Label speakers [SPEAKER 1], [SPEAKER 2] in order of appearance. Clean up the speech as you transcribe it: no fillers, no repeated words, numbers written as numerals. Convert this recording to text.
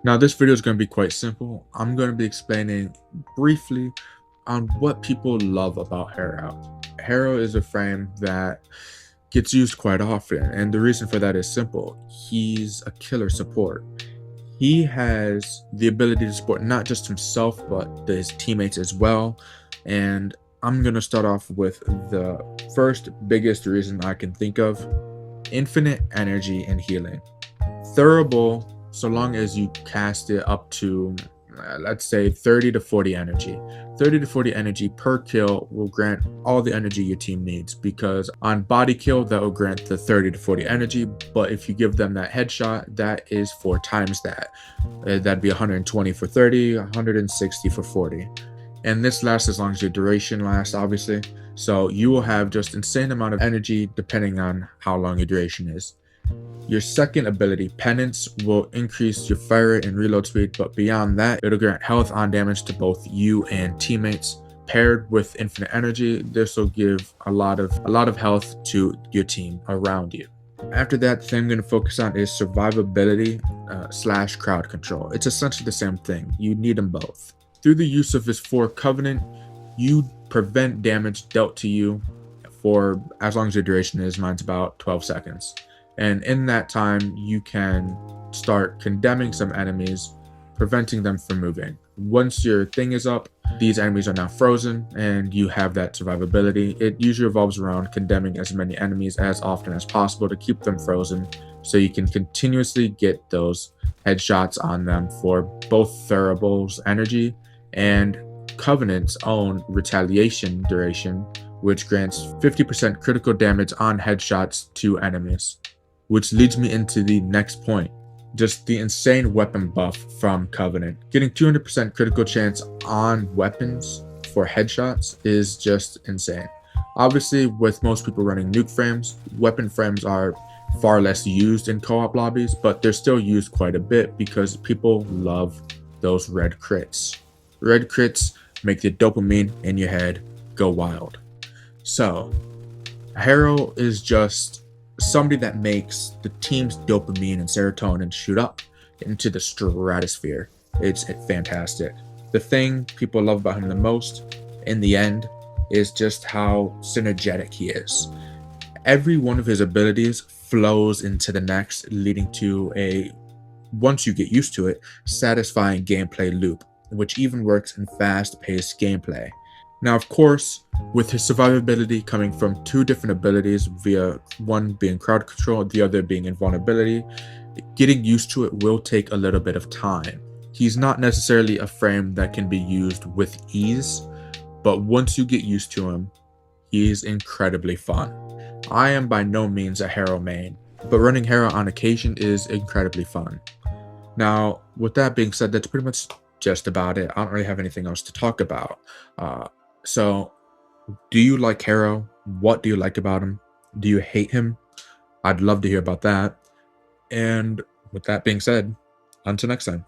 [SPEAKER 1] Now, this video is going to be quite simple. I'm going to be explaining briefly on what people love about Harrow. Harrow is a frame that gets used quite often, and the reason for that is simple. He's a killer support. He has the ability to support not just himself, but his teammates as well. And I'm going to start off with the first biggest reason I can think of: infinite energy and healing. Thurible, so long as you cast it up to, let's say, 30 to 40 energy. 30 to 40 energy per kill will grant all the energy your team needs, because on body kill, that will grant the 30 to 40 energy. But if you give them that headshot, that is 4 times that. That'd be 120 for 30, 160 for 40. And this lasts as long as your duration lasts, obviously. So you will have just insane amount of energy depending on how long your duration is. Your second ability, Penance, will increase your fire rate and reload speed, but beyond that, it'll grant health on damage to both you and teammates. Paired with infinite energy, this will give a lot of health to your team around you. After that, the thing I'm going to focus on is survivability slash crowd control. It's essentially the same thing. You need them both. Through the use of his 4 Covenant, you prevent damage dealt to you for as long as your duration is. Mine's about 12 seconds. And in that time, you can start condemning some enemies, preventing them from moving. Once your thing is up, these enemies are now frozen, and you have that survivability. It usually revolves around condemning as many enemies as often as possible to keep them frozen, so you can continuously get those headshots on them for both Thurible's energy and Covenant's own retaliation duration, which grants 50% critical damage on headshots to enemies. Which leads me into the next point, just the insane weapon buff from Covenant. Getting 200% critical chance on weapons for headshots is just insane. Obviously, with most people running nuke frames, weapon frames are far less used in co-op lobbies, but they're still used quite a bit because people love those red crits. Red crits make the dopamine in your head go wild. So, Harrow is just somebody that makes the team's dopamine and serotonin shoot up into the stratosphere. It's fantastic. The thing people love about him the most, in the end, is just how synergetic he is. Every one of his abilities flows into the next, leading to a, once you get used to it, satisfying gameplay loop, which even works in fast-paced gameplay. Now, of course, with his survivability coming from 2 different abilities, via one being crowd control, the other being invulnerability, getting used to it will take a little bit of time. He's not necessarily a frame that can be used with ease, but once you get used to him, he's incredibly fun. I am by no means a Harrow main, but running Harrow on occasion is incredibly fun. Now, with that being said, that's pretty much just about it. I don't really have anything else to talk about. So, do you like Harrow? What do you like about him? Do you hate him? I'd love to hear about that. And with that being said, until next time.